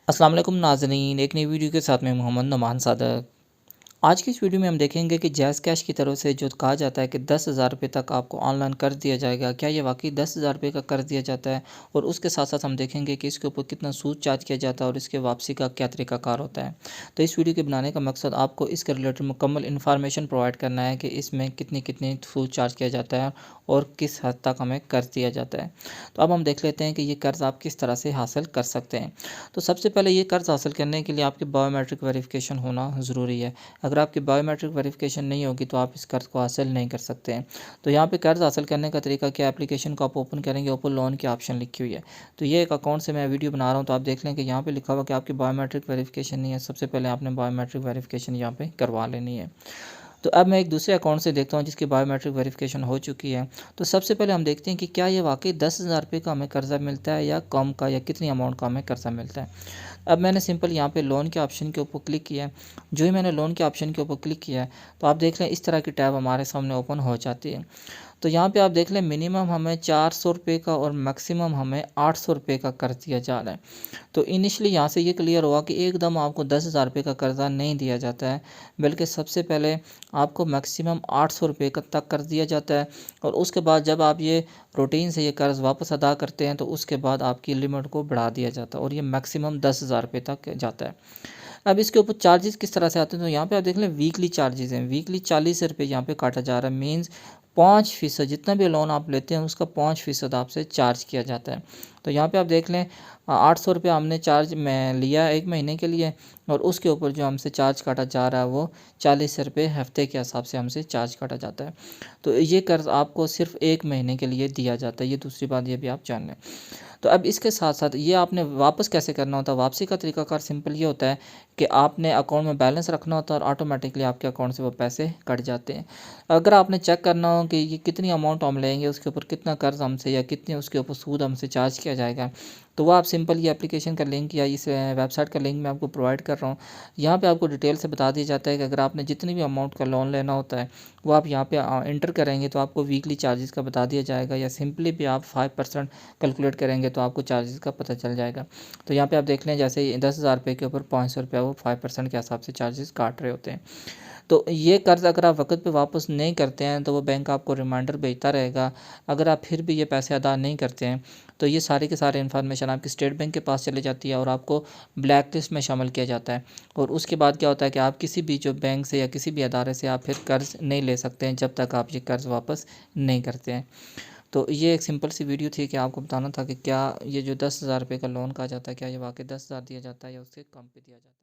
अस्सलाम वालेकुम नाज़रीन, एक नई वीडियो के साथ मैं मोहम्मद नुमान सादक। आज की इस वीडियो में हम देखेंगे कि जैज़ कैश की तरफ से जो कहा जाता है कि 10,000 रुपये तक आपको ऑनलाइन कर दिया जाएगा, क्या ये वाक़ई 10,000 रुपये का कर दिया जाता है? और उसके साथ-साथ हम देखेंगे कि इसके ऊपर कितना सूद चार्ज किया जाता है और इसके वापसी का क्या तरीक़ाकार होता है। तो इस वीडियो के बनाने का मकसद आपको इसके रिलेटेड मुकम्मल इन्फॉर्मेशन प्रोवाइड करना है कि इसमें कितनी-कितनी सूद चार्ज किया जाता है और किस हद तक हमें कर्ज़ दिया जाता है। तो अब हम देख लेते हैं कि ये कर्ज़ आप किस तरह से हासिल कर सकते हैं। तो सबसे पहले ये कर्ज़ हासिल करने के लिए आपकी बायोमेट्रिक वेरिफ़िकेशन होना ज़रूरी है। अगर आपकी बायोमेट्रिक वेरिफ़िकेशन नहीं होगी तो आप इस कर्ज़ को हासिल नहीं कर सकते हैं। तो यहाँ पे कर्ज़ हासिल करने का तरीका क्या है, एप्लीकेशन को आप ओपन करेंगे, ऊपर लोन की ऑप्शन लिखी हुई है। तो ये एक अकाउंट से मैं वीडियो बना रहा हूँ, तो आप देख लें कि यहाँ पे लिखा हुआ कि आपकी बायोमेट्रिक वेरिफ़िकेशन नहीं है। सबसे पहले आपने बायोमेट्रिक वेरिफ़िकेशन यहाँ पे करवा लेनी है। तो अब मैं एक दूसरे अकाउंट से देखता हूँ जिसकी बायोमेट्रिक वेरिफ़िकेशन हो चुकी है। तो सबसे पहले हम देखते हैं कि क्या ये वाक़ई 10,000 रुपये का हमें कर्ज़ा मिलता है या कम का, या कितनी अमाउंट का हमें कर्ज़ा मिलता है। अब मैंने सिंपल यहाँ पे लोन के ऑप्शन के ऊपर क्लिक किया है। जो ही मैंने लोन के ऑप्शन के ऊपर क्लिक किया है, तो आप देख लें इस तरह की टैब हमारे सामने ओपन हो जाती है। तो यहाँ पे आप देख लें मिनिमम हमें 400 रुपये का और मैक्सिमम हमें 800 रुपये का कर्ज़ दिया जा रहा है। तो इनिशियली यहाँ से ये क्लियर हुआ कि एकदम आपको 10,000 रुपये का कर्ज़ा नहीं दिया जाता है, बल्कि सबसे पहले आपको मैक्सिमम 800 रुपये का तक कर्ज़ दिया जाता है। और उसके बाद जब आप ये रूटीन से ये कर्ज़ वापस अदा करते हैं, तो उसके बाद आपकी लिमिट को बढ़ा दिया जाता है और ये मैक्सिमम 10,000 रुपये तक जाता है। अब इसके ऊपर चार्जेस किस तरह से आते हैं, तो यहाँ पे आप देख लें वीकली चार्जेस हैं। वीकली 40 रुपये यहाँ पे काटा जा रहा है, मीन्स 5% जितना भी लोन आप लेते हैं उसका 5% आपसे चार्ज किया जाता है। तो यहाँ पे आप देख लें 800 रुपये हमने चार्ज में लिया 1 महीने के लिए, और उसके ऊपर जो हमसे चार्ज काटा जा रहा है वो 40 रुपये हफ़्ते के हिसाब से हमसे चार्ज काटा जाता है। तो ये कर्ज़ आपको सिर्फ़ 1 महीने के लिए दिया जाता है, ये दूसरी बात ये भी आप जान लें। तो अब इसके साथ-साथ ये आपने वापस कैसे करना होता है, वापसी का तरीकाकार सिंपल ये होता है कि आपने अकाउंट में बैलेंस रखना होता है और ऑटोमेटिकली आपके अकाउंट से वो पैसे कट जाते हैं। अगर आपने चेक करना हो कि ये कितनी अमाउंट हम लेंगे, उसके ऊपर कितना कर्ज़ हमसे या कितने उसके ऊपर सूद हमसे चार्ज किया जाएगा, तो वो आप सिंपल ये एप्लीकेशन का लिंक या इस वेबसाइट का लिंक मैं आपको प्रोवाइड कर रहा हूँ। यहाँ पे आपको डिटेल से बता दिया जाता है कि अगर आपने जितनी भी अमाउंट का लोन लेना होता है, वो आप यहाँ पे एंटर करेंगे तो आपको वीकली चार्जेस का बता दिया जाएगा, या सिंपली भी आप 5% कैलकुलेट करेंगे तो आपको चार्जेस का पता चल जाएगा। तो यहाँ पे आप देख लें जैसे 10,000 रुपये के ऊपर 500 रुपया वो 5% के हिसाब से चार्जेस काट रहे होते हैं। तो ये कर्ज़ अगर आप वक़्त पे वापस नहीं करते हैं, तो वो बैंक आपको रिमाइंडर भेजता रहेगा। अगर आप फिर भी ये पैसे अदा नहीं करते हैं, तो ये सारे के सारे इन्फॉर्मेशन आपकी स्टेट बैंक के पास चली जाती है और आपको ब्लैक लिस्ट में शामिल किया जाता है। और उसके बाद क्या होता है कि आप किसी भी जो बैंक से या किसी भी अदारे से आप फिर कर्ज़ नहीं ले सकते हैं जब तक आप ये कर्ज़ वापस नहीं करते हैं। तो ये एक सिंपल सी वीडियो थी कि आपको बताना था कि क्या ये जो 10,000 रुपये का लोन कहा जाता है, क्या ये वाक़ई 10,000 दिया जाता है या उससे कम पे दिया जाता है?